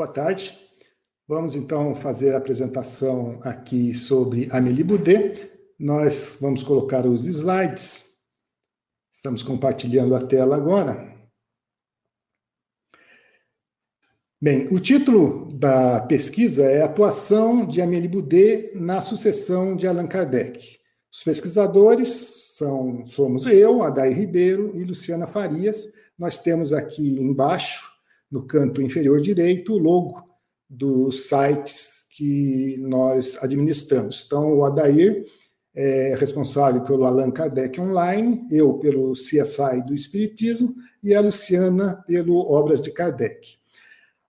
Boa tarde. Vamos então fazer a apresentação aqui sobre Amélie Boudet. Nós vamos colocar os slides. Estamos compartilhando a tela agora. Bem, o título da pesquisa é Atuação de Amélie Boudet na sucessão de Allan Kardec. Os pesquisadores somos eu, Adair Ribeiro e Luciana Farias. Nós temos aqui embaixo, no canto inferior direito, o logo dos sites que nós administramos. Então, o Adair é responsável pelo Allan Kardec Online, eu pelo CSI do Espiritismo e a Luciana pelo Obras de Kardec.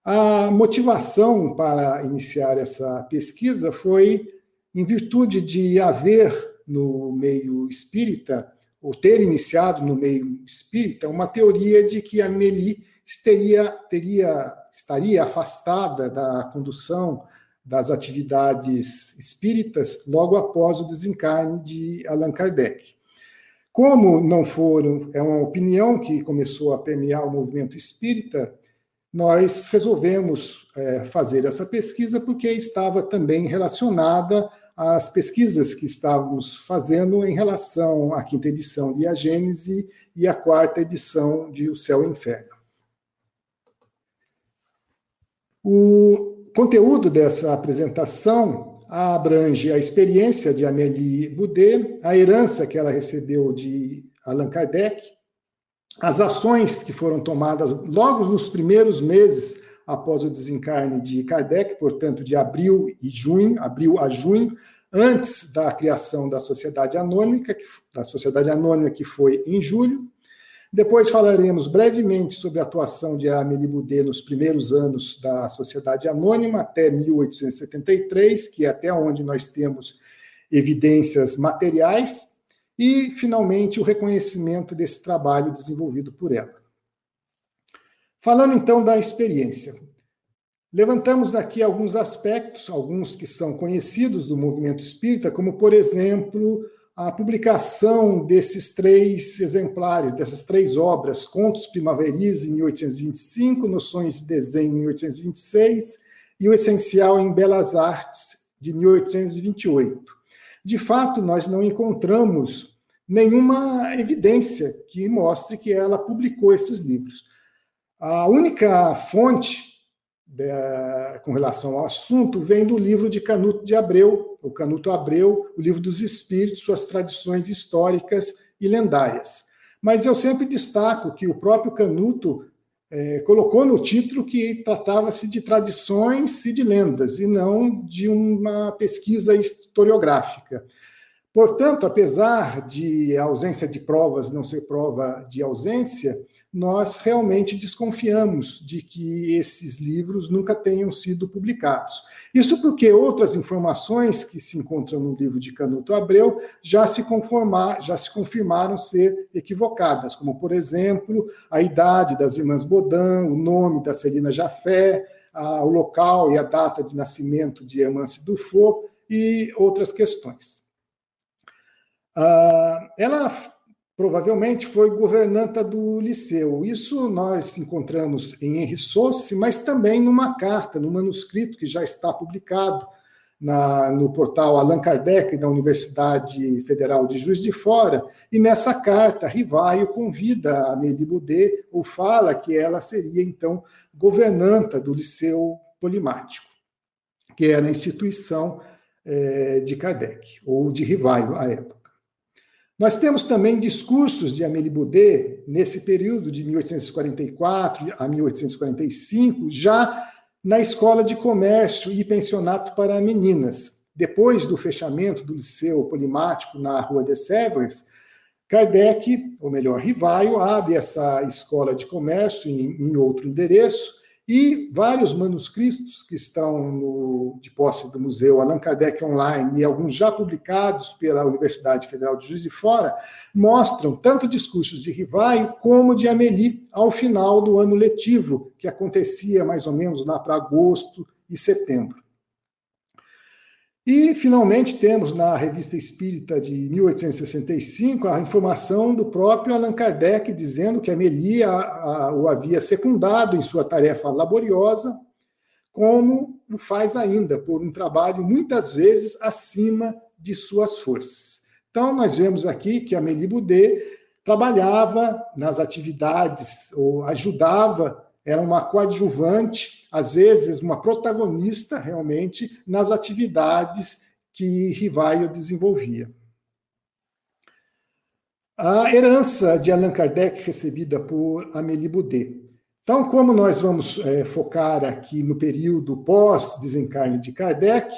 A motivação para iniciar essa pesquisa foi em virtude de haver no meio espírita, ou ter iniciado no meio espírita, uma teoria de que Amélie estaria afastada da condução das atividades espíritas logo após o desencarne de Allan Kardec. Como não foram, é uma opinião que começou a permear o movimento espírita, nós resolvemos fazer essa pesquisa porque estava também relacionada às pesquisas que estávamos fazendo em relação à quinta edição de A Gênese e à quarta edição de O Céu e o Inferno. O conteúdo dessa apresentação abrange a experiência de Amélie Boudet, a herança que ela recebeu de Allan Kardec, as ações que foram tomadas logo nos primeiros meses após o desencarne de Kardec, portanto, de abril a junho, antes da criação da Sociedade Anônima, que foi em julho. Depois falaremos brevemente sobre a atuação de Amélie Boudet nos primeiros anos da Sociedade Anônima, até 1873, que é até onde nós temos evidências materiais, e, finalmente, o reconhecimento desse trabalho desenvolvido por ela. Falando, então, da experiência. Levantamos aqui alguns aspectos, alguns que são conhecidos do movimento espírita, como, por exemplo, a publicação desses 3 exemplares, dessas 3 obras, Contos Primaveris, em 1825, Noções de Desenho, em 1826, e O Essencial em Belas Artes, de 1828. De fato, nós não encontramos nenhuma evidência que mostre que ela publicou esses livros. A única fonte com relação ao assunto vem do livro de Canuto de Abreu, o Canuto Abreu, o Livro dos Espíritos, suas tradições históricas e lendárias. Mas eu sempre destaco que o próprio Canuto colocou no título que tratava-se de tradições e de lendas, e não de uma pesquisa historiográfica. Portanto, apesar de a ausência de provas não ser prova de ausência, nós realmente desconfiamos de que esses livros nunca tenham sido publicados. Isso porque outras informações que se encontram no livro de Canuto Abreu já se confirmaram ser equivocadas, como, por exemplo, a idade das irmãs Baudin, o nome da Celina Jaffé, o local e a data de nascimento de Hermance Dufour e outras questões. Ela provavelmente foi governanta do Liceu. Isso nós encontramos em Henri Sauce, mas também numa carta, num manuscrito que já está publicado no portal Allan Kardec da Universidade Federal de Juiz de Fora, e nessa carta Rivaio convida a Amélie Boudet, ou fala que ela seria então governanta do Liceu Polimático, que era a instituição de Kardec, ou de Rivaio à época. Nós temos também discursos de Amélie Boudet, nesse período de 1844 a 1845, já na Escola de Comércio e Pensionato para Meninas. Depois do fechamento do Liceu Polimático na Rua de Sèvres, Kardec, ou melhor, Rivaio, abre essa Escola de Comércio em outro endereço, e vários manuscritos que estão de posse do Museu Allan Kardec Online e alguns já publicados pela Universidade Federal de Juiz de Fora mostram tanto discursos de Rivaio como de Amélie ao final do ano letivo, que acontecia mais ou menos lá para agosto e setembro. E, finalmente, temos na Revista Espírita de 1865 a informação do próprio Allan Kardec dizendo que Amélie o havia secundado em sua tarefa laboriosa, como o faz ainda, por um trabalho muitas vezes acima de suas forças. Então, nós vemos aqui que Amélie Boudet trabalhava nas atividades, ou ajudava, era uma coadjuvante, às vezes uma protagonista realmente, nas atividades que Rivaio desenvolvia. A herança de Allan Kardec recebida por Amélie Boudet. Então, como nós vamos focar aqui no período pós-desencarne de Kardec,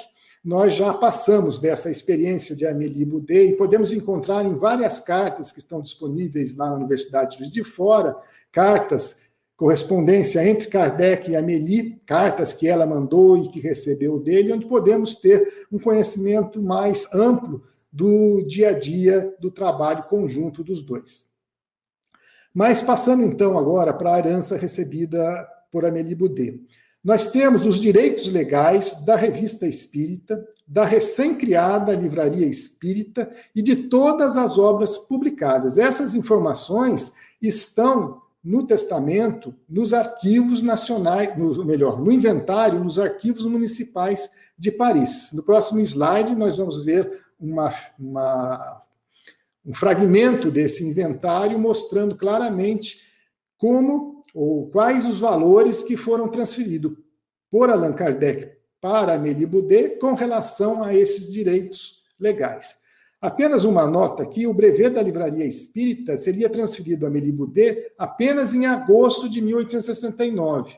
nós já passamos dessa experiência de Amélie Boudet e podemos encontrar em várias cartas que estão disponíveis lá na Universidade de Juiz de Fora, cartas, correspondência entre Kardec e Amélie, cartas que ela mandou e que recebeu dele, onde podemos ter um conhecimento mais amplo do dia a dia do trabalho conjunto dos dois. Mas passando então agora para a herança recebida por Amélie Boudet. Nós temos os direitos legais da Revista Espírita, da recém-criada Livraria Espírita e de todas as obras publicadas. Essas informações estão no testamento, nos arquivos nacionais, no inventário, nos arquivos municipais de Paris. No próximo slide, nós vamos ver um fragmento desse inventário mostrando claramente como ou quais os valores que foram transferidos por Allan Kardec para Amélie Boudet com relação a esses direitos legais. Apenas uma nota aqui, o brevet da Livraria Espírita seria transferido a Amélie Boudet apenas em agosto de 1869,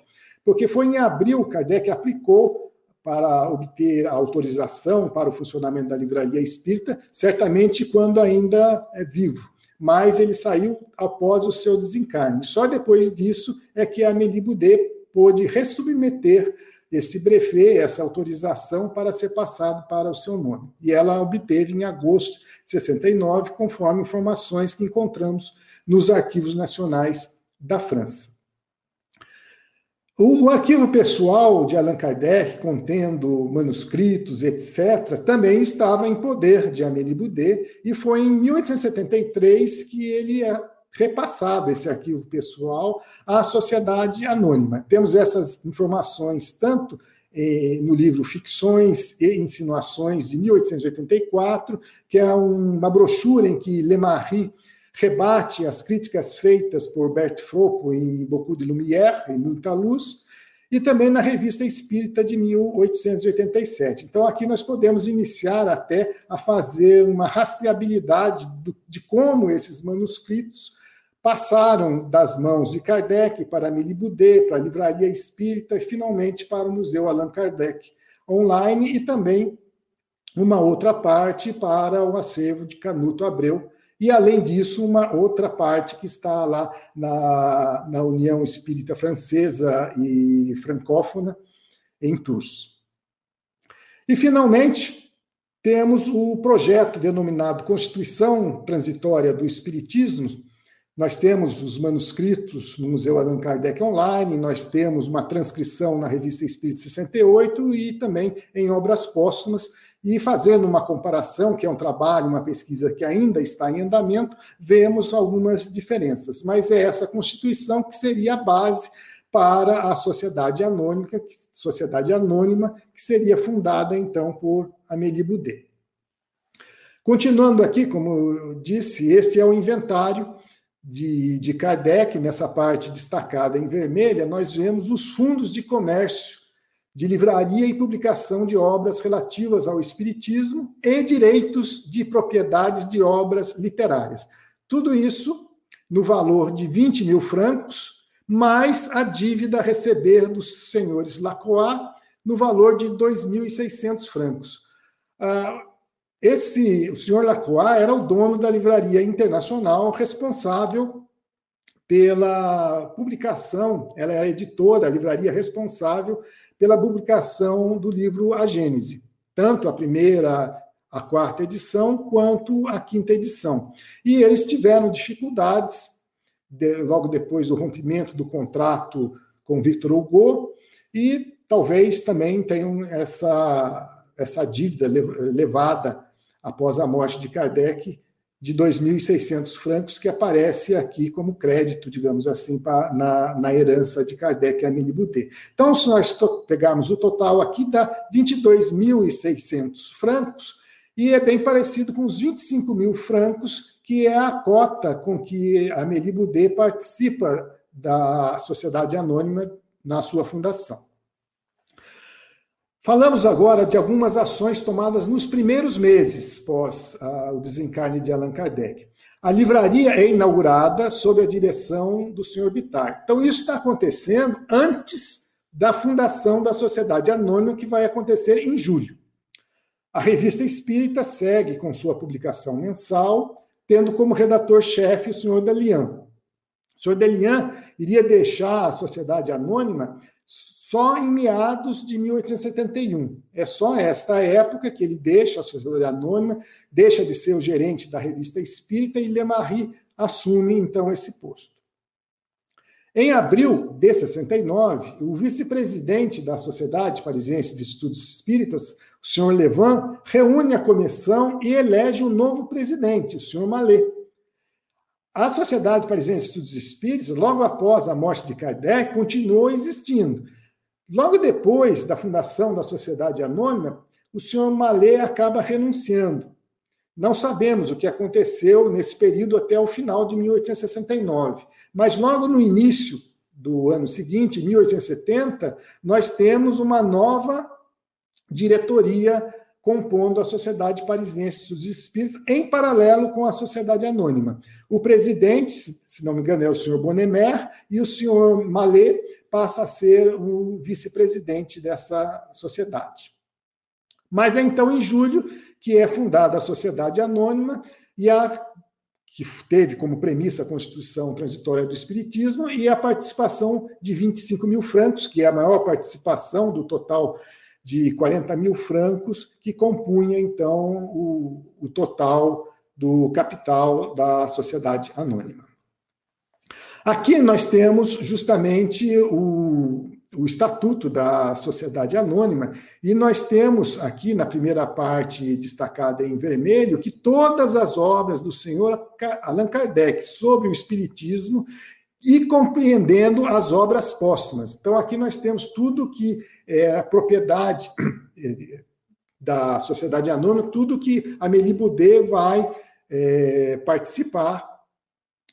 porque foi em abril que Kardec aplicou para obter a autorização para o funcionamento da Livraria Espírita, certamente quando ainda é vivo. Mas ele saiu após o seu desencarne. Só depois disso é que a Amélie Boudet pôde ressubmeter esse brevet, essa autorização, para ser passado para o seu nome. E ela obteve em agosto de 69, conforme informações que encontramos nos arquivos nacionais da França. O arquivo pessoal de Allan Kardec, contendo manuscritos, etc., também estava em poder de Amélie Boudet, e foi em 1873 que ele repassava esse arquivo pessoal à Sociedade Anônima. Temos essas informações tanto no livro Ficções e Insinuações, de 1884, que é uma brochura em que Lemarie rebate as críticas feitas por Bert Fropo em Beaucoup de Lumière, em Muita Luz, e também na Revista Espírita de 1887. Então, aqui nós podemos iniciar até a fazer uma rastreabilidade de como esses manuscritos passaram das mãos de Kardec para Amélie Boudet, para a Livraria Espírita e, finalmente, para o Museu Allan Kardec online e também uma outra parte para o acervo de Canuto Abreu. E, além disso, uma outra parte que está lá na União Espírita Francesa e Francófona, em Tours. E, finalmente, temos o projeto denominado Constituição Transitória do Espiritismo. Nós temos os manuscritos no Museu Allan Kardec online, nós temos uma transcrição na Revista Espírita 68 e também em obras póstumas. E fazendo uma comparação, que é um trabalho, uma pesquisa que ainda está em andamento, vemos algumas diferenças. Mas é essa Constituição que seria a base para a Sociedade Anônima, que seria fundada, então, por Amélie Boudet. Continuando aqui, como eu disse, este é o inventário de Kardec. Nessa parte destacada em vermelha, nós vemos os fundos de comércio, de livraria e publicação de obras relativas ao Espiritismo e direitos de propriedades de obras literárias. Tudo isso no valor de 20 mil francos, mais a dívida a receber dos senhores Lacroix, no valor de 2.600 francos. O senhor Lacroix era o dono da Livraria Internacional, responsável pela publicação, ela é a editora, a livraria responsável pela publicação do livro A Gênese, tanto a primeira, a quarta edição, quanto a quinta edição. E eles tiveram dificuldades, logo depois do rompimento do contrato com Victor Hugo, e talvez também tenham essa dívida levada após a morte de Kardec, de 2.600 francos, que aparece aqui como crédito, digamos assim, na herança de Kardec e Amélie Boudet. Então, se nós pegarmos o total aqui, dá 22.600 francos, e é bem parecido com os 25.000 francos, que é a cota com que a Amélie Boudet participa da Sociedade Anônima na sua fundação. Falamos agora de algumas ações tomadas nos primeiros meses pós o desencarne de Allan Kardec. A livraria é inaugurada sob a direção do Sr. Bitar. Então, isso está acontecendo antes da fundação da Sociedade Anônima, que vai acontecer em julho. A Revista Espírita segue com sua publicação mensal, tendo como redator-chefe o Sr. Delian. O Sr. Delian iria deixar a Sociedade Anônima só em meados de 1871. É só esta época que ele deixa a Sociedade Anônima, deixa de ser o gerente da Revista Espírita e Lemarie assume, então, esse posto. Em abril de 69, o vice-presidente da Sociedade Parisiense de Estudos Espíritas, o Sr. Levin, reúne a comissão e elege um novo presidente, o Sr. Mallet. A Sociedade Parisiense de Estudos Espíritas, logo após a morte de Kardec, continuou existindo. Logo depois da fundação da Sociedade Anônima, o Sr. Mallet acaba renunciando. Não sabemos o que aconteceu nesse período até o final de 1869, mas logo no início do ano seguinte, 1870, nós temos uma nova diretoria compondo a Sociedade Parisiense de Estudos Espíritas, em paralelo com a Sociedade Anônima. O presidente, se não me engano, é o Sr. Bonnemer, e o Sr. Mallet passa a ser o vice-presidente dessa sociedade. Mas é então em julho que é fundada a Sociedade Anônima, que teve como premissa a Constituição Transitória do Espiritismo e a participação de 25.000 francos, que é a maior participação do total de 40.000 francos, que compunha, então, o total do capital da Sociedade Anônima. Aqui nós temos justamente o Estatuto da Sociedade Anônima, e nós temos aqui, na primeira parte destacada em vermelho, que todas as obras do senhor Allan Kardec sobre o Espiritismo e compreendendo as obras póstumas. Então, aqui nós temos tudo que é propriedade da Sociedade Anônima, tudo que a Amélie Boudet vai participar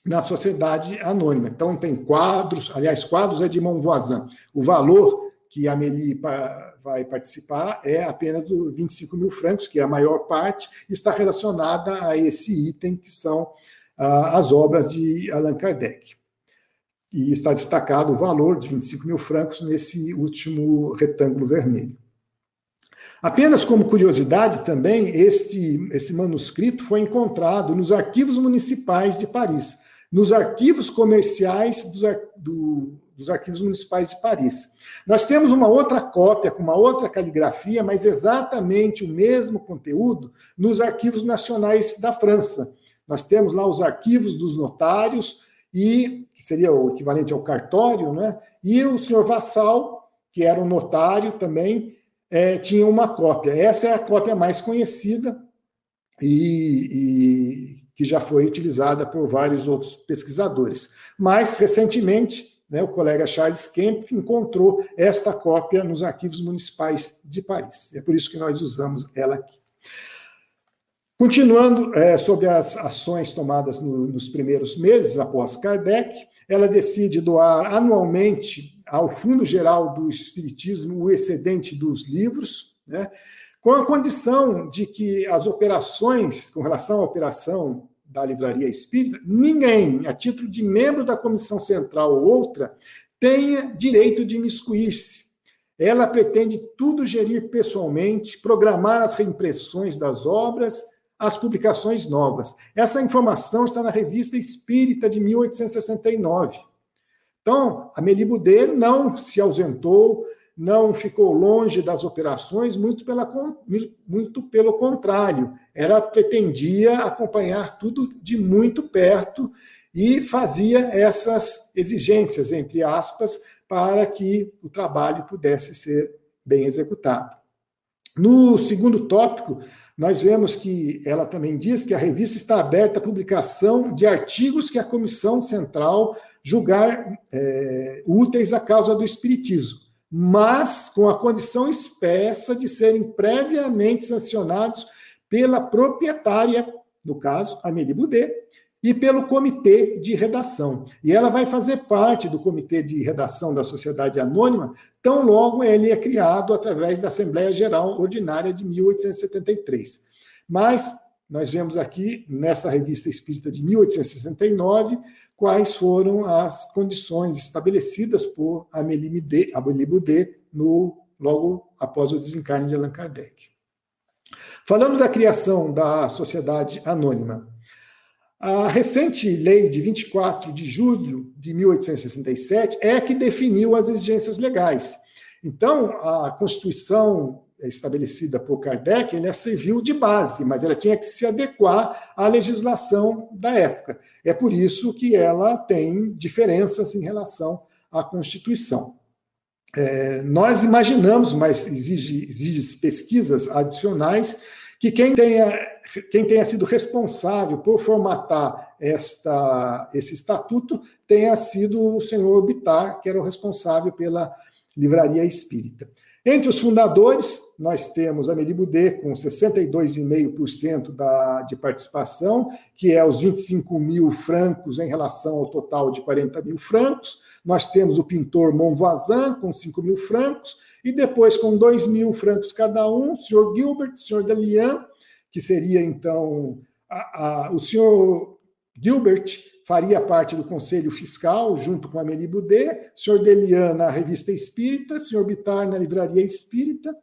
na Sociedade Anônima. Então, tem quadros, aliás, quadros é de Monvoisin. O valor que a Amélie vai participar é apenas do 25.000 francos, que é a maior parte, e está relacionada a esse item, que são as obras de Allan Kardec. E está destacado o valor de 25.000 francos nesse último retângulo vermelho. Apenas como curiosidade também, esse manuscrito foi encontrado nos arquivos municipais de Paris, nos arquivos comerciais dos arquivos municipais de Paris. Nós temos uma outra cópia, com uma outra caligrafia, mas exatamente o mesmo conteúdo nos arquivos nacionais da França. Nós temos lá os arquivos dos notários, que seria o equivalente ao cartório, né? E o senhor Vassal, que era um notário também, tinha uma cópia. Essa é a cópia mais conhecida e que já foi utilizada por vários outros pesquisadores. Mais recentemente, né, o colega Charles Kempf encontrou esta cópia nos arquivos municipais de Paris. É por isso que nós usamos ela aqui. Continuando sobre as ações tomadas nos primeiros meses após Kardec, ela decide doar anualmente ao Fundo Geral do Espiritismo o excedente dos livros, né, com a condição de que as operações, com relação à operação da Livraria Espírita, ninguém, a título de membro da Comissão Central ou outra, tenha direito de imiscuir-se. Ela pretende tudo gerir pessoalmente, programar as reimpressões das obras, as publicações novas. Essa informação está na Revista Espírita de 1869. Então, a Amélie Boudet não se ausentou, não ficou longe das operações, muito pelo contrário. Ela pretendia acompanhar tudo de muito perto e fazia essas exigências, entre aspas, para que o trabalho pudesse ser bem executado. No segundo tópico, nós vemos que ela também diz que a revista está aberta à publicação de artigos que a Comissão Central julgar úteis à causa do Espiritismo, mas com a condição expressa de serem previamente sancionados pela proprietária, no caso, Amélie Boudet, e pelo comitê de redação. E ela vai fazer parte do comitê de redação da Sociedade Anônima, tão logo ele é criado através da Assembleia Geral Ordinária de 1873. Mas nós vemos aqui, nessa Revista Espírita de 1869, quais foram as condições estabelecidas por Amélie Boudet logo após o desencarne de Allan Kardec. Falando da criação da Sociedade Anônima, a recente lei de 24 de julho de 1867 é que definiu as exigências legais. Então, a Constituição estabelecida por Kardec, ela serviu de base, mas ela tinha que se adequar à legislação da época. É por isso que ela tem diferenças em relação à Constituição. Nós imaginamos, mas exige pesquisas adicionais, que quem tenha sido responsável por formatar esse estatuto tenha sido o senhor Bittar, que era o responsável pela Livraria Espírita. Entre os fundadores, nós temos Amélie Boudet, com 62,5% de participação, que é os 25 mil francos em relação ao total de 40 mil francos. Nós temos o pintor Monvoisin, com 5 mil francos, e depois, com 2 mil francos cada um, o senhor Gilbert, o senhor Delian, que seria, então, o senhor Gilbert faria parte do Conselho Fiscal, junto com a Amélie Boudet, o senhor Delian na Revista Espírita, o senhor Bittar na Livraria Espírita,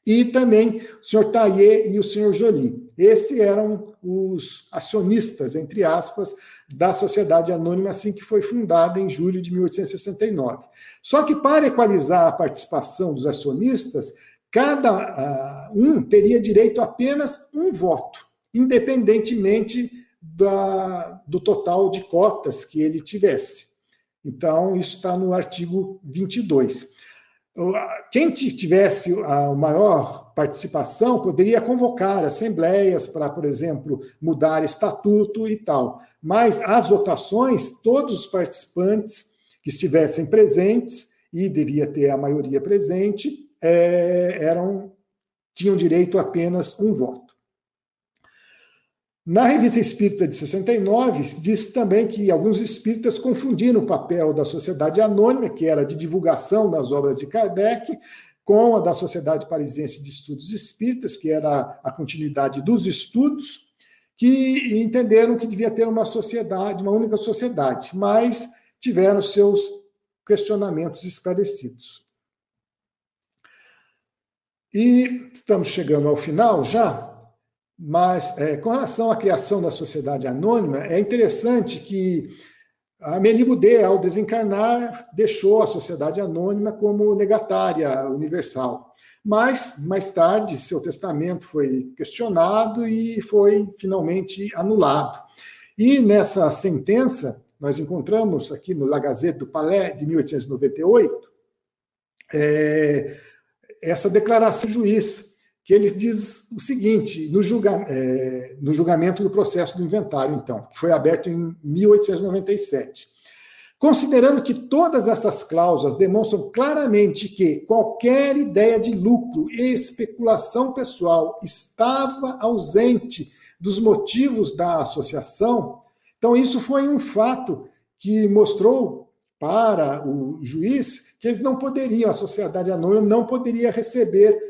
e também o senhor Taillé e o senhor Joly. Esses eram os acionistas, entre aspas, da Sociedade Anônima, assim que foi fundada em julho de 1869. Só que, para equalizar a participação dos acionistas, cada um teria direito a apenas um voto, independentemente do total de cotas que ele tivesse. Então, isso está no artigo 22. Quem tivesse a maior participação poderia convocar assembleias para, por exemplo, mudar estatuto e tal. Mas as votações, todos os participantes que estivessem presentes, e devia ter a maioria presente, tinham direito a apenas um voto. Na Revista Espírita de 69, diz também que alguns espíritas confundiram o papel da Sociedade Anônima, que era de divulgação das obras de Kardec, com a da Sociedade Parisiense de Estudos Espíritas, que era a continuidade dos estudos, que entenderam que devia ter uma sociedade, uma única sociedade, mas tiveram seus questionamentos esclarecidos. E estamos chegando ao final já. Mas, com relação à criação da Sociedade Anônima, é interessante que a Amélie Boudet, ao desencarnar, deixou a Sociedade Anônima como legatária universal. Mas, mais tarde, seu testamento foi questionado e foi finalmente anulado. E nessa sentença, nós encontramos aqui no La Gazette du Palais, de 1898, essa declaração do juiz, que ele diz o seguinte, no julgamento do processo do inventário, então, que foi aberto em 1897. Considerando que todas essas cláusulas demonstram claramente que qualquer ideia de lucro e especulação pessoal estava ausente dos motivos da associação, então isso foi um fato que mostrou para o juiz que eles não poderiam, a Sociedade Anônima não poderia receber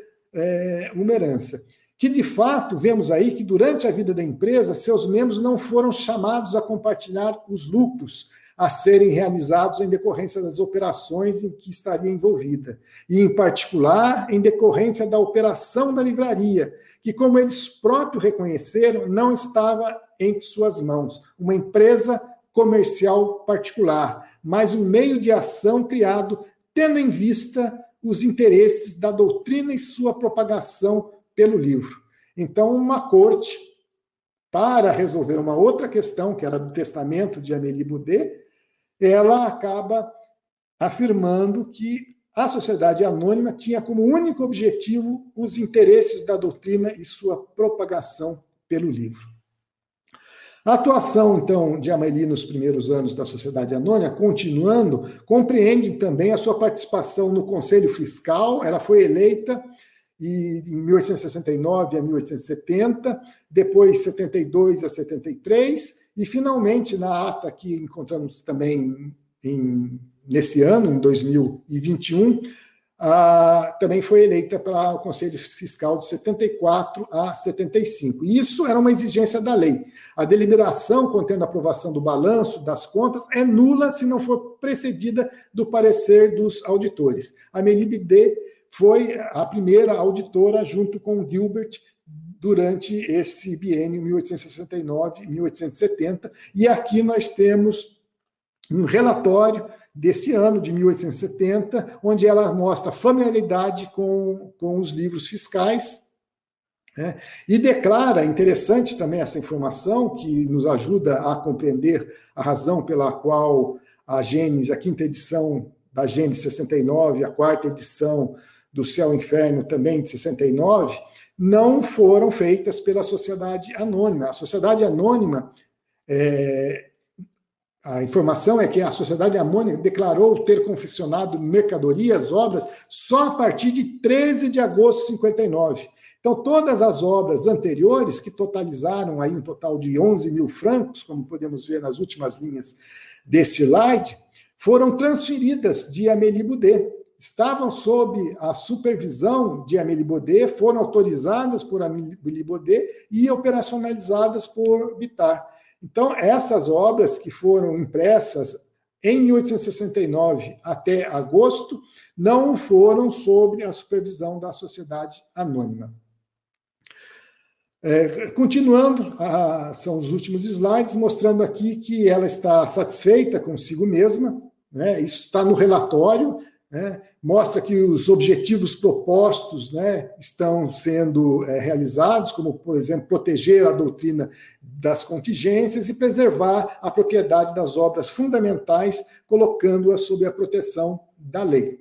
uma herança. Que, de fato, vemos aí que durante a vida da empresa, seus membros não foram chamados a compartilhar os lucros a serem realizados em decorrência das operações em que estaria envolvida. E, em particular, em decorrência da operação da livraria, que, como eles próprios reconheceram, não estava entre suas mãos, uma empresa comercial particular, mas um meio de ação criado tendo em vista os interesses da doutrina e sua propagação pelo livro. Então, uma corte, para resolver uma outra questão, que era do testamento de Amélie Boudet, ela acaba afirmando que a Sociedade Anônima tinha como único objetivo os interesses da doutrina e sua propagação pelo livro. A atuação, então, de Amélie nos primeiros anos da Sociedade Anônima, continuando, compreende também a sua participação no Conselho Fiscal. Ela foi eleita em 1869 a 1870, depois 72 a 73, e finalmente, na ata que encontramos também nesse ano, em 2021, também foi eleita para o Conselho Fiscal de 74 a 75. E isso era uma exigência da lei. A deliberação contendo a aprovação do balanço das contas é nula se não for precedida do parecer dos auditores. Amélie Bidet foi a primeira auditora, junto com Gilbert, durante esse biênio 1869-1870. E aqui nós temos um relatório desse ano, de 1870, onde ela mostra familiaridade com os livros fiscais, né? E declara, interessante também essa informação, que nos ajuda a compreender a razão pela qual a Gênesis, a quinta edição da Gênesis 69, a quarta edição do Céu e Inferno também de 69, não foram feitas pela Sociedade Anônima. A Sociedade Anônima, a informação é que a Sociedade Anônima declarou ter confeccionado mercadorias, obras, só a partir de 13 de agosto de 59. Então, todas as obras anteriores, que totalizaram aí um total de 11 mil francos, como podemos ver nas últimas linhas deste slide, foram transferidas de Amélie Baudet. Estavam sob a supervisão de Amélie Baudet, foram autorizadas por Amélie Baudet e operacionalizadas por Bitar. Então, essas obras que foram impressas em 1869 até agosto não foram sob a supervisão da Sociedade Anônima. Continuando, são os últimos slides, mostrando aqui que ela está satisfeita consigo mesma, né? Isso está no relatório, né? Mostra que os objetivos propostos, né, estão sendo realizados, como, por exemplo, proteger a doutrina das contingências e preservar a propriedade das obras fundamentais, colocando-as sob a proteção da lei.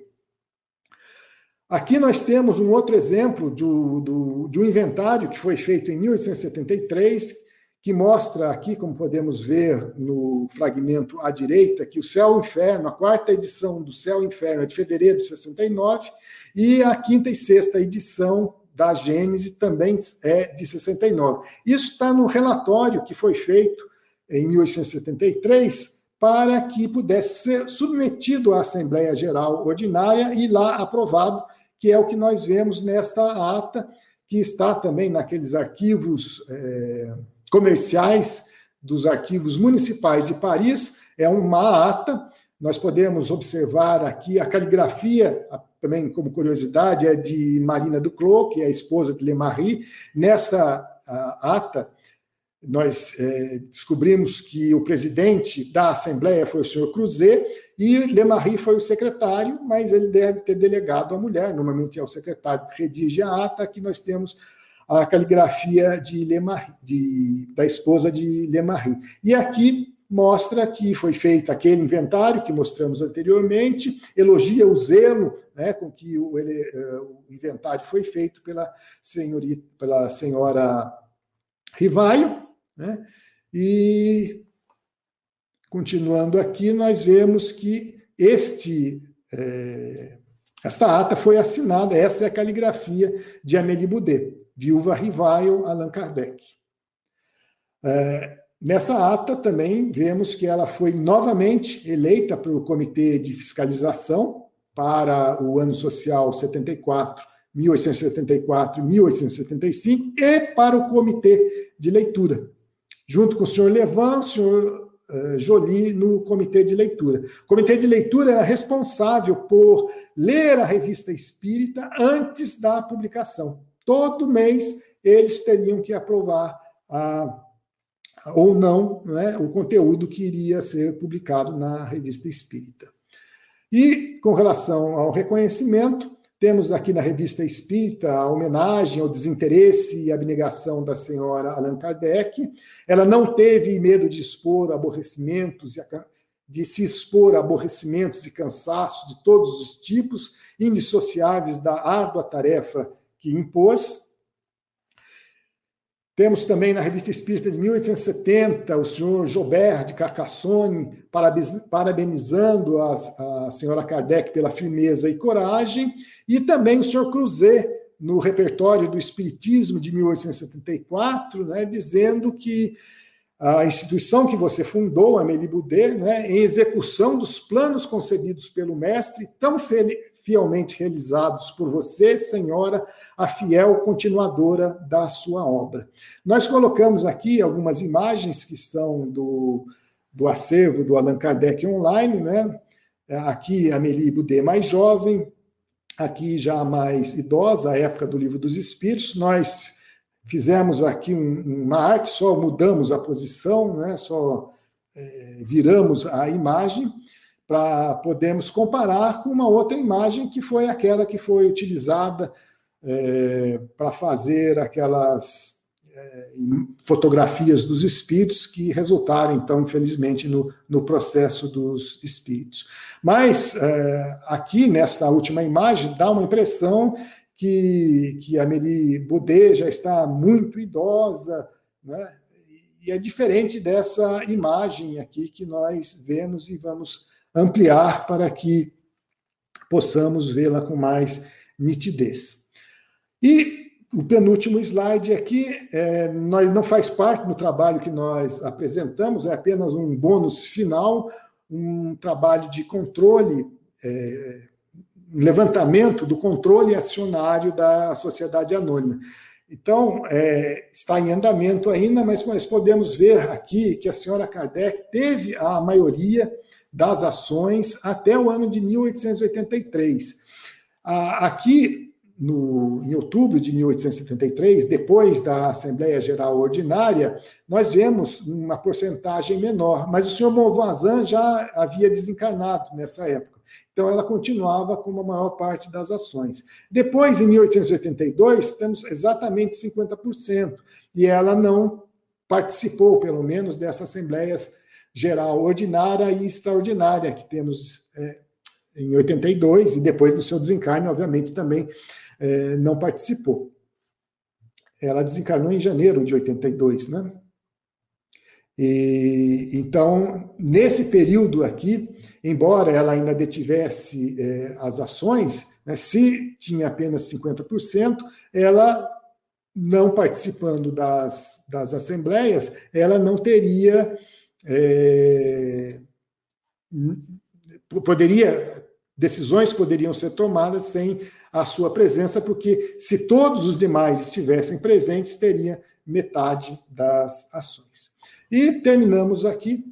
Aqui nós temos um outro exemplo de um inventário que foi feito em 1873, que mostra aqui, como podemos ver no fragmento à direita, que o Céu e Inferno, a quarta edição do Céu e Inferno é de fevereiro de 69, e a quinta e sexta edição da Gênesis também é de 69. Isso está no relatório que foi feito em 1873, para que pudesse ser submetido à Assembleia Geral Ordinária e lá aprovado, que é o que nós vemos nesta ata, que está também naqueles arquivos comerciais dos arquivos municipais de Paris. É uma ata. Nós podemos observar aqui a caligrafia, também como curiosidade, é de Marina Duclos, que é a esposa de Lemarie. Nessa ata, nós descobrimos que o presidente da Assembleia foi o senhor Cruzet e Lemarie foi o secretário, mas ele deve ter delegado a mulher. Normalmente é o secretário que redige a ata. Aqui nós temos a caligrafia de Lemarie, da esposa de Lemarie. E aqui mostra que foi feito aquele inventário que mostramos anteriormente, elogia o zelo, né, com que o inventário foi feito pela senhora Rivaio, né? E, continuando aqui, nós vemos que esta ata foi assinada, essa é a caligrafia de Amélie Baudet, viúva Rivaio, Allan Kardec. Nessa ata também vemos que ela foi novamente eleita pelo Comitê de Fiscalização para o ano social 1874 e 1875 e para o Comitê de Leitura, junto com o senhor Levan, o senhor Joly no Comitê de Leitura. O Comitê de Leitura era responsável por ler a Revista Espírita antes da publicação. Todo mês eles teriam que aprovar ou não, né, o conteúdo que iria ser publicado na Revista Espírita. E, com relação ao reconhecimento, temos aqui na Revista Espírita a homenagem ao desinteresse e abnegação da senhora Allan Kardec. Ela não teve medo de expor aborrecimentos de se expor a aborrecimentos e cansaços de todos os tipos, indissociáveis da árdua tarefa que impôs. Temos também na Revista Espírita de 1870 o senhor Jobert de Carcassonne parabenizando a senhora Kardec pela firmeza e coragem, e também o senhor Cruzet no Repertório do Espiritismo de 1874, né, dizendo que a instituição que você fundou, a Amélie Boudet, né, em execução dos planos concebidos pelo mestre, tão fielmente realizados por você, senhora, a fiel continuadora da sua obra. Nós colocamos aqui algumas imagens que estão do acervo do Allan Kardec online, né? Aqui a Amélie Boudet mais jovem, aqui já mais idosa, a época do Livro dos Espíritos. Nós fizemos aqui uma arte, só mudamos a posição, né? Só viramos a imagem, para podermos comparar com uma outra imagem que foi aquela que foi utilizada para fazer aquelas fotografias dos espíritos que resultaram, então, infelizmente, no processo dos espíritos. Mas, aqui, nesta última imagem, dá uma impressão que a Amélie Boudet já está muito idosa, né? E é diferente dessa imagem aqui que nós vemos e vamos ampliar para que possamos vê-la com mais nitidez. E o penúltimo slide aqui não faz parte do trabalho que nós apresentamos, é apenas um bônus final, um trabalho de controle, um levantamento do controle acionário da Sociedade Anônima. Então, está em andamento ainda, mas nós podemos ver aqui que a senhora Kardec teve a maioria das ações até o ano de 1883. Aqui, em outubro de 1873, depois da Assembleia Geral Ordinária, nós vemos uma porcentagem menor, mas o senhor Bonvoisin já havia desencarnado nessa época. Então, ela continuava com a maior parte das ações. Depois, em 1882, temos exatamente 50%, e ela não participou, pelo menos, dessas assembleias geral ordinária e extraordinária que temos em 82, e depois do seu desencarne, obviamente, também não participou. Ela desencarnou em janeiro de 82, né? Então, nesse período aqui, embora ela ainda detivesse as ações, né, se tinha apenas 50%, ela, não participando das assembleias, ela não teria... decisões poderiam ser tomadas sem a sua presença, porque se todos os demais estivessem presentes, teria metade das ações. E terminamos aqui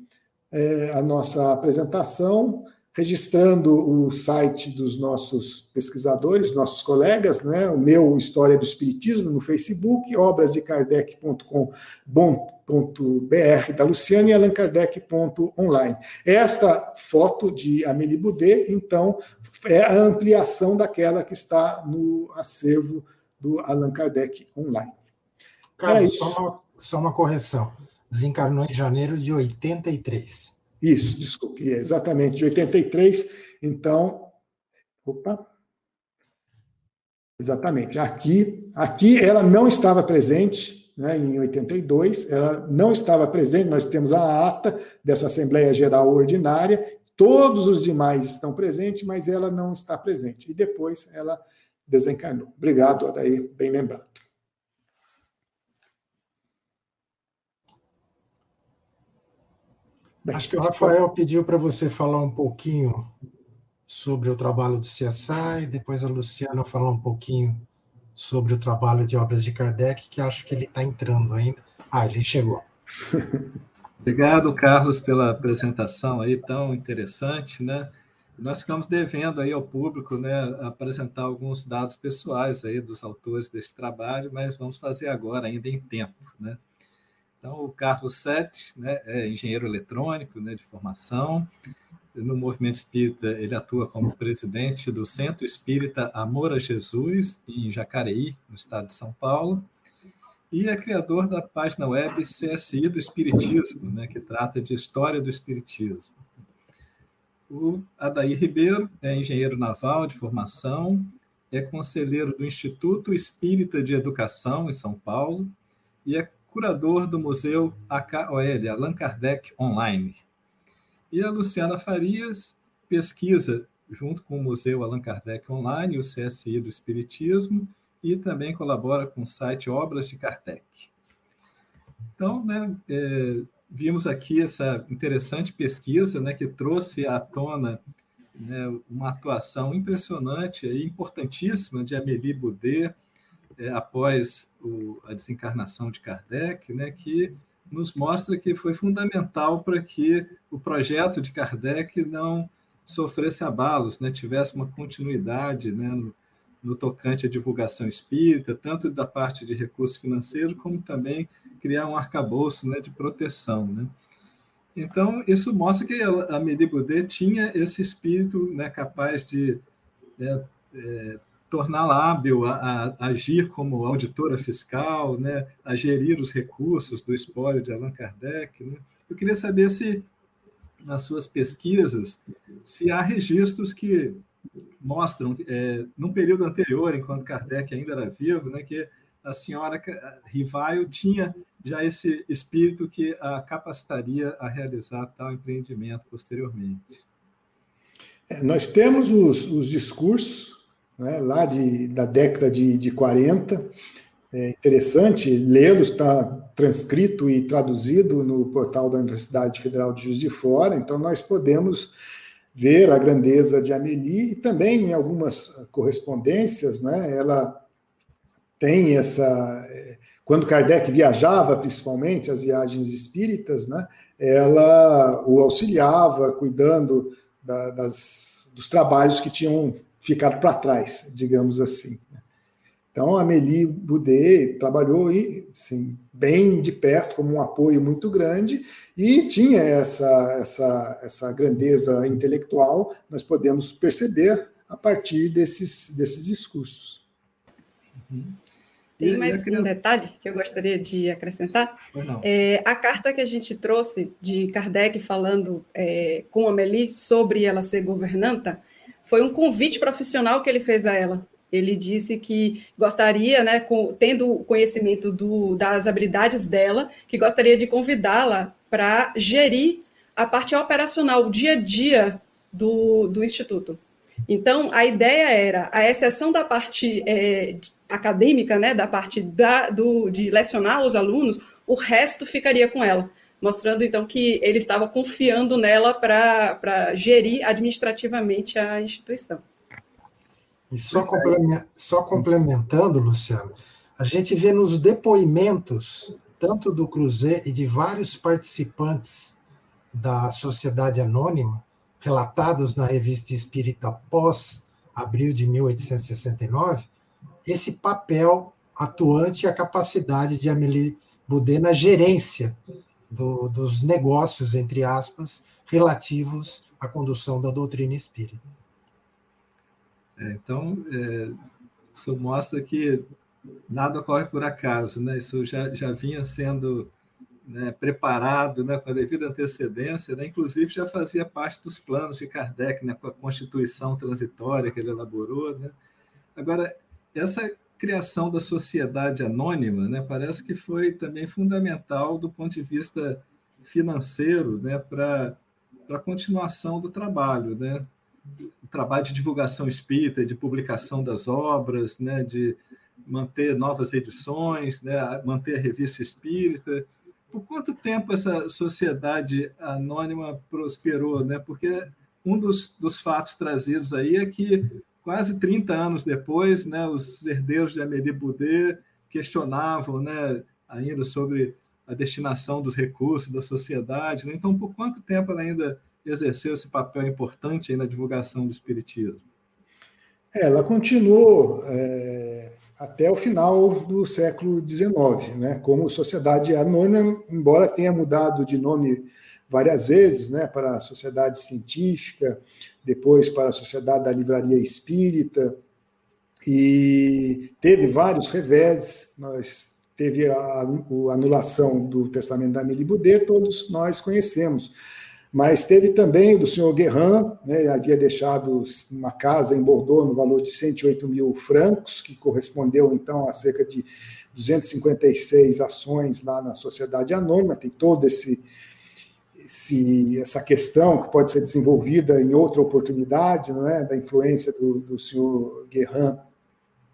a nossa apresentação, registrando o site dos nossos pesquisadores, nossos colegas, né? O meu História do Espiritismo no Facebook, obrasdekardec.com.br da Luciana e allan-kardec.online. Esta foto de Amélie Boudet, então, é a ampliação daquela que está no acervo do Allan Kardec online. Carlos, só uma correção. Desencarnou em janeiro de 83. Isso, desculpe, exatamente, de 83. Então, exatamente, aqui ela não estava presente, né, em 82, ela não estava presente, nós temos a ata dessa Assembleia Geral Ordinária, todos os demais estão presentes, mas ela não está presente. E depois ela desencarnou. Obrigado, Adair, bem lembrado. Acho que o Rafael pediu para você falar um pouquinho sobre o trabalho do CSI, depois a Luciana falar um pouquinho sobre o trabalho de obras de Kardec, que acho que ele está entrando ainda. Ele chegou. Obrigado, Carlos, pela apresentação aí tão interessante, né? Nós ficamos devendo aí ao público, né, apresentar alguns dados pessoais aí dos autores desse trabalho, mas vamos fazer agora, ainda em tempo, né? Então, o Carlos Sete, né, é engenheiro eletrônico, né, de formação. No movimento espírita, ele atua como presidente do Centro Espírita Amor a Jesus, em Jacareí, no estado de São Paulo. E é criador da página web CSI do Espiritismo, né, que trata de história do Espiritismo. O Adair Ribeiro é engenheiro naval de formação, é conselheiro do Instituto Espírita de Educação, em São Paulo, e é curador do Museu AKOL, Allan Kardec Online. E a Luciana Farias pesquisa junto com o Museu Allan Kardec Online, o CSI do Espiritismo, e também colabora com o site Obras de Kardec. Então, né, vimos aqui essa interessante pesquisa, né, que trouxe à tona, né, uma atuação impressionante e importantíssima de Amélie Boudet, após a desencarnação de Kardec, né, que nos mostra que foi fundamental para que o projeto de Kardec não sofresse abalos, né, tivesse uma continuidade, né, no tocante à divulgação espírita, tanto da parte de recurso financeiro, como também criar um arcabouço, né, de proteção. Né? Então, isso mostra que a Amélie Boudet tinha esse espírito, né, capaz de torná-la hábil a agir como auditora fiscal, né, a gerir os recursos do espólio de Allan Kardec. Né? Eu queria saber se, nas suas pesquisas, se há registros que mostram, num período anterior, enquanto Kardec ainda era vivo, né, que a senhora Rivaio tinha já esse espírito que a capacitaria a realizar tal empreendimento posteriormente. Nós temos os discursos, né, lá da década de 40. É interessante lê-los, está transcrito e traduzido no portal da Universidade Federal de Juiz de Fora, então nós podemos ver a grandeza de Amélie, e também em algumas correspondências, né, ela tem quando Kardec viajava, principalmente as viagens espíritas, né, ela o auxiliava, cuidando dos trabalhos que tinham ficado para trás, digamos assim. Então, a Amélie Boudet trabalhou assim, bem de perto, como um apoio muito grande, e tinha essa grandeza intelectual, nós podemos perceber a partir desses discursos. Tem mais um detalhe que eu gostaria de acrescentar. A carta que a gente trouxe de Kardec falando com a Amélie sobre ela ser governanta foi um convite profissional que ele fez a ela. Ele disse que gostaria, né, tendo conhecimento das habilidades dela, que gostaria de convidá-la para gerir a parte operacional, o dia a dia do Instituto. Então, a ideia era, a exceção da parte acadêmica, né, da parte de lecionar os alunos, o resto ficaria com ela, mostrando, então, que ele estava confiando nela para gerir administrativamente a instituição. E só complementando, Luciano, a gente vê nos depoimentos, tanto do Cruzet e de vários participantes da Sociedade Anônima, relatados na Revista Espírita pós-abril de 1869, esse papel atuante e a capacidade de Amélie Boudet na gerência dos negócios, entre aspas, relativos à condução da doutrina espírita. Então, isso mostra que nada ocorre por acaso, né? Isso já vinha sendo, né, preparado, né, com a devida antecedência, né? Inclusive já fazia parte dos planos de Kardec, né, com a Constituição transitória que ele elaborou. Né? Agora, essa criação da sociedade anônima, né, parece que foi também fundamental do ponto de vista financeiro, né, para a continuação do trabalho, né? O trabalho de divulgação espírita, de publicação das obras, né, de manter novas edições, né, manter a revista espírita. Por quanto tempo essa sociedade anônima prosperou? Né? Porque um dos fatos trazidos aí é que quase 30 anos depois, né, os herdeiros de Amélie Boudet questionavam, né, ainda sobre a destinação dos recursos da sociedade. Né? Então, por quanto tempo ela ainda exerceu esse papel importante aí na divulgação do espiritismo? Ela continuou até o final do século XIX, né, como sociedade anônima, embora tenha mudado de nome várias vezes, né, para a Sociedade Científica, depois para a Sociedade da Livraria Espírita, e teve vários reveses. Teve a anulação do testamento da Amélie Boudet, todos nós conhecemos. Mas teve também do senhor Guérin, né, havia deixado uma casa em Bordeaux no valor de 108 mil francos, que correspondeu então a cerca de 256 ações lá na Sociedade Anônima. Tem toda essa questão que pode ser desenvolvida em outra oportunidade, não é? Da influência do senhor Guérin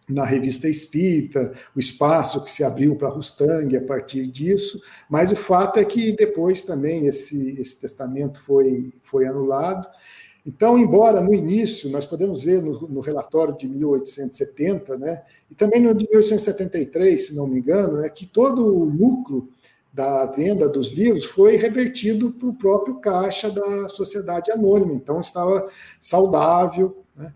na Revista Espírita, o espaço que se abriu para Rustang a partir disso, mas o fato é que depois também esse testamento foi anulado. Então, embora no início, nós podemos ver no relatório de 1870, né, e também no de 1873, se não me engano, né, que todo o lucro da venda dos livros foi revertido para o próprio caixa da Sociedade Anônima, então estava saudável, né?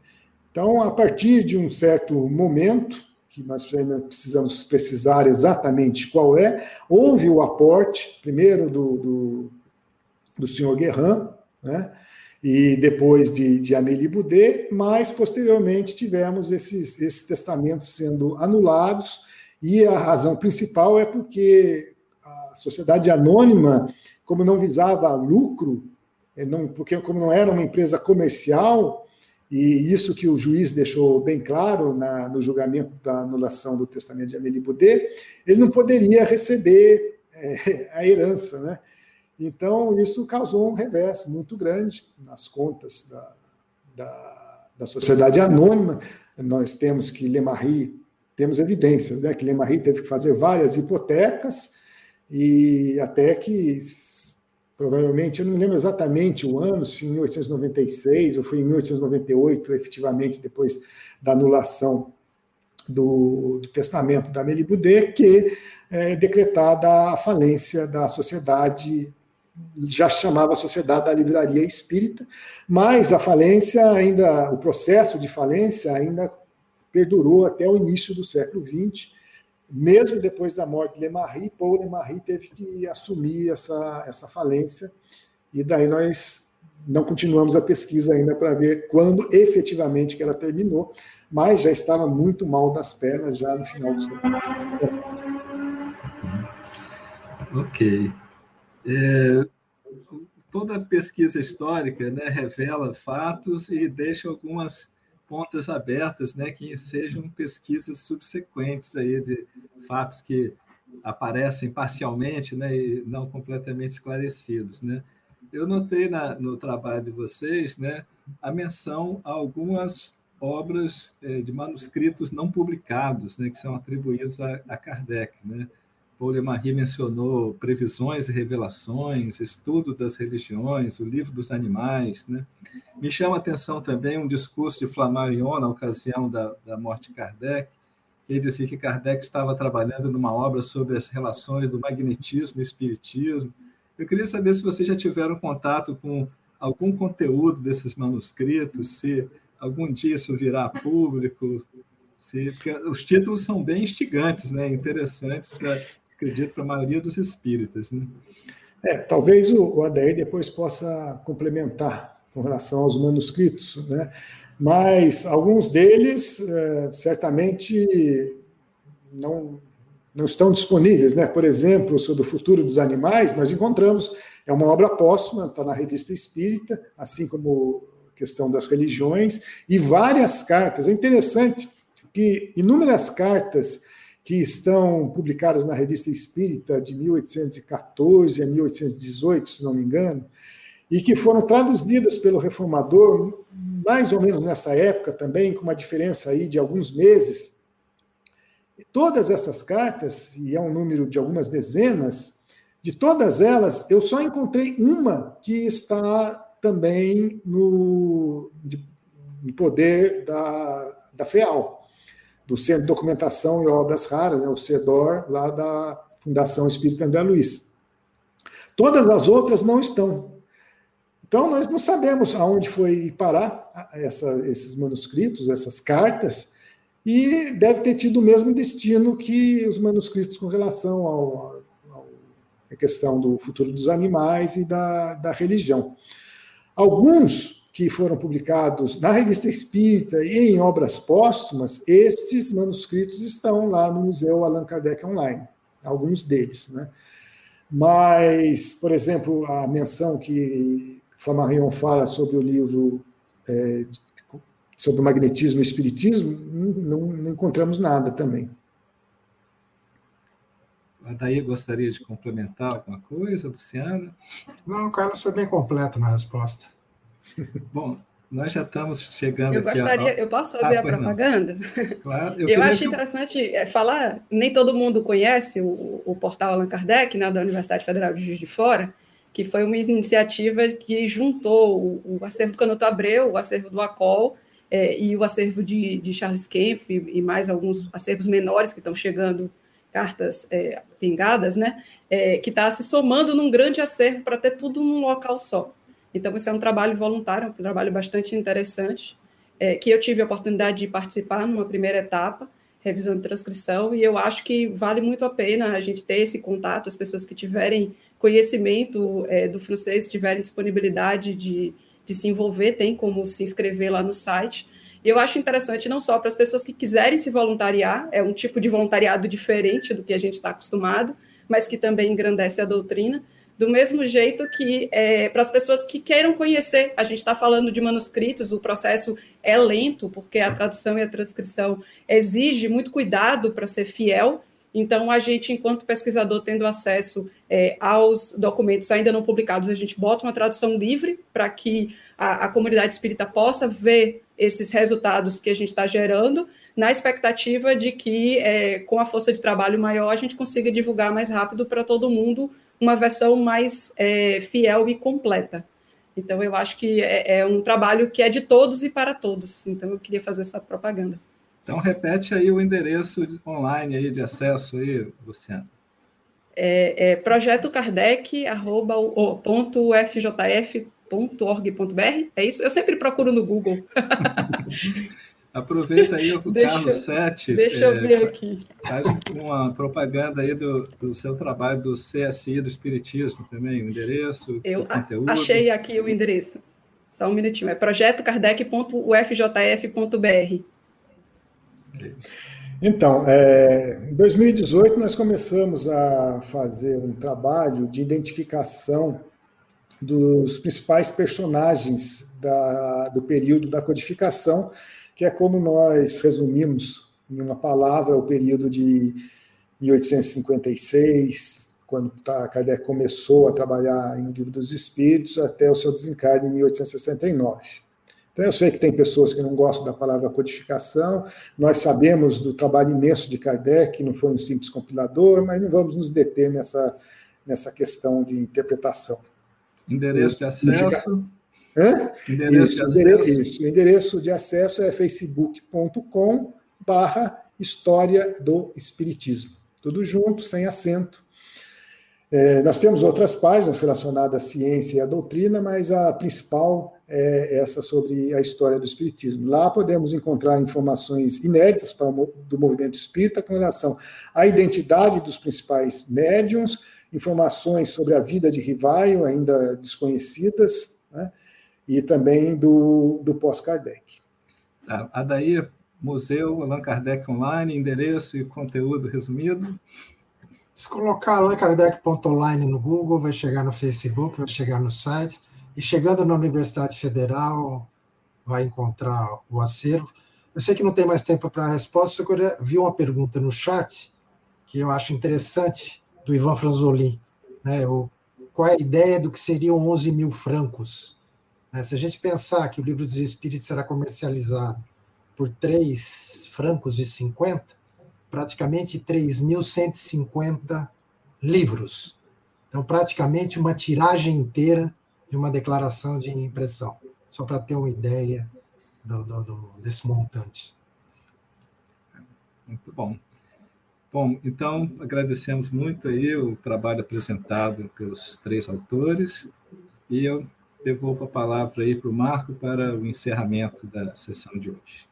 Então, a partir de um certo momento, que nós ainda precisamos precisar exatamente qual é, houve o aporte, primeiro do senhor Guérin, né, e depois de Amélie Boudet, mas posteriormente tivemos esses testamentos sendo anulados, e a razão principal é porque a Sociedade Anônima, como não visava lucro, porque como não era uma empresa comercial, e isso que o juiz deixou bem claro no julgamento da anulação do testamento de Amélie Boudet, ele não poderia receber a herança, né? Então, isso causou um revés muito grande nas contas da Sociedade Anônima. Nós temos que Lemarri, temos evidências, né, que Lemarri teve que fazer várias hipotecas, e até que provavelmente, eu não lembro exatamente o ano, se em 1896 ou foi em 1898, efetivamente, depois da anulação do testamento da Amélie Boudet, que é decretada a falência da sociedade, já se chamava Sociedade da Livraria Espírita, mas a falência ainda, o processo de falência ainda perdurou até o início do século XX. Mesmo depois da morte de Lemarri, Paul Lemarri teve que assumir essa falência, e daí nós não continuamos a pesquisa ainda para ver quando efetivamente que ela terminou, mas já estava muito mal das pernas já no final do século. Ok. Toda pesquisa histórica, né, revela fatos e deixa algumas pontas abertas, né, que sejam pesquisas subsequentes aí de fatos que aparecem parcialmente, né, e não completamente esclarecidos, né. Eu notei no trabalho de vocês, né, a menção a algumas obras de manuscritos não publicados, né, que são atribuídos a Kardec, né. Paul Lemarri mencionou Previsões e Revelações, Estudo das Religiões, o Livro dos Animais, né? Me chama a atenção também um discurso de Flammarion na ocasião da morte de Kardec. Ele dizia que Kardec estava trabalhando numa obra sobre as relações do magnetismo e espiritismo. Eu queria saber se vocês já tiveram contato com algum conteúdo desses manuscritos, se algum dia isso virá público, porque os títulos são bem instigantes, né? Interessantes, acredito, para a maioria dos espíritas, né? Talvez o Adair depois possa complementar com relação aos manuscritos, né? Mas alguns deles certamente não estão disponíveis, né? Por exemplo, sobre o futuro dos animais, nós encontramos, é uma obra póstuma, está na Revista Espírita, assim como a questão das religiões, e várias cartas. É interessante que inúmeras cartas que estão publicadas na Revista Espírita de 1814 a 1818, se não me engano, e que foram traduzidas pelo reformador mais ou menos nessa época também, com uma diferença aí de alguns meses. Todas essas cartas, e é um número de algumas dezenas, de todas elas, eu só encontrei uma que está também no poder da FEAL, do Centro de Documentação e Obras Raras, né, o CEDOR, lá da Fundação Espírita André Luiz. Todas as outras não estão. Então, nós não sabemos aonde foi parar esses manuscritos, essas cartas, e deve ter tido o mesmo destino que os manuscritos com relação à questão do futuro dos animais e da religião. Alguns que foram publicados na Revista Espírita e em obras póstumas, estes manuscritos estão lá no Museu Allan Kardec Online, alguns deles, né? Mas, por exemplo, a menção que Flammarion fala sobre o livro sobre o magnetismo e o espiritismo, não encontramos nada também. Daí gostaria de complementar alguma coisa, Luciana? Não, o Carlos foi bem completo na resposta. Bom, nós já estamos chegando eu posso fazer a propaganda? Claro. Eu acho interessante falar, nem todo mundo conhece o portal Allan Kardec, né, da Universidade Federal de Juiz de Fora, que foi uma iniciativa que juntou o acervo do Canuto Abreu, o acervo do ACOL, e o acervo de Charles Kempf, e mais alguns acervos menores que estão chegando, cartas pingadas, né, que está se somando num grande acervo para ter tudo num local só. Então, isso é um trabalho voluntário, um trabalho bastante interessante, que eu tive a oportunidade de participar numa primeira etapa, revisando transcrição, e eu acho que vale muito a pena a gente ter esse contato, as pessoas que tiverem conhecimento do francês, tiverem disponibilidade de se envolver, tem como se inscrever lá no site. E eu acho interessante não só para as pessoas que quiserem se voluntariar, é um tipo de voluntariado diferente do que a gente está acostumado, mas que também engrandece a doutrina, do mesmo jeito que para as pessoas que queiram conhecer, a gente está falando de manuscritos, o processo é lento, porque a tradução e a transcrição exige muito cuidado para ser fiel, então a gente, enquanto pesquisador, tendo acesso aos documentos ainda não publicados, a gente bota uma tradução livre para que a comunidade espírita possa ver esses resultados que a gente está gerando, na expectativa de que, com a força de trabalho maior, a gente consiga divulgar mais rápido para todo mundo uma versão mais fiel e completa. Então, eu acho que é um trabalho que é de todos e para todos. Então, eu queria fazer essa propaganda. Então, repete aí o endereço online aí de acesso, aí, Luciano. projetokardec.ufjf.org.br. É isso? Eu sempre procuro no Google. Aproveita aí o Carlos Sete. Deixa eu ver aqui. Faz uma propaganda aí do seu trabalho do CSI do Espiritismo também, o endereço, o conteúdo. Achei aqui o endereço. Só um minutinho. É projetokardec.ufjf.br. Então, em 2018 nós começamos a fazer um trabalho de identificação dos principais personagens do período da codificação, que é como nós resumimos em uma palavra o período de 1856, quando Kardec começou a trabalhar em O Livro dos Espíritos, até o seu desencarne em 1869. Então, eu sei que tem pessoas que não gostam da palavra codificação, nós sabemos do trabalho imenso de Kardec, que não foi um simples compilador, mas não vamos nos deter nessa questão de interpretação. Endereço de acesso? Isso, o endereço de acesso é facebook.com/História do Espiritismo. Tudo junto, sem acento. Nós temos outras páginas relacionadas à ciência e à doutrina, mas a principal é essa sobre a história do Espiritismo. Lá podemos encontrar informações inéditas do movimento espírita com relação à identidade dos principais médiuns, informações sobre a vida de Rivaio, ainda desconhecidas, né? E também do pós-Kardec. Daí, Museu Allan Kardec Online, endereço e conteúdo resumido. Se colocar allan-kardec.online no Google, vai chegar no Facebook, vai chegar no site, e chegando na Universidade Federal, vai encontrar o acervo. Eu sei que não tem mais tempo para a resposta, eu vi uma pergunta no chat, que eu acho interessante, do Ivan Franzolin, né? Qual é a ideia do que seriam 11 mil francos? Se a gente pensar que o Livro dos Espíritos será comercializado por 3 francos e 50, praticamente 3.150 livros. Então, praticamente uma tiragem inteira de uma declaração de impressão, só para ter uma ideia desse montante. Muito bom. Bom, então, agradecemos muito aí o trabalho apresentado pelos 3 autores, e eu devolvo a palavra aí para o Marco para o encerramento da sessão de hoje.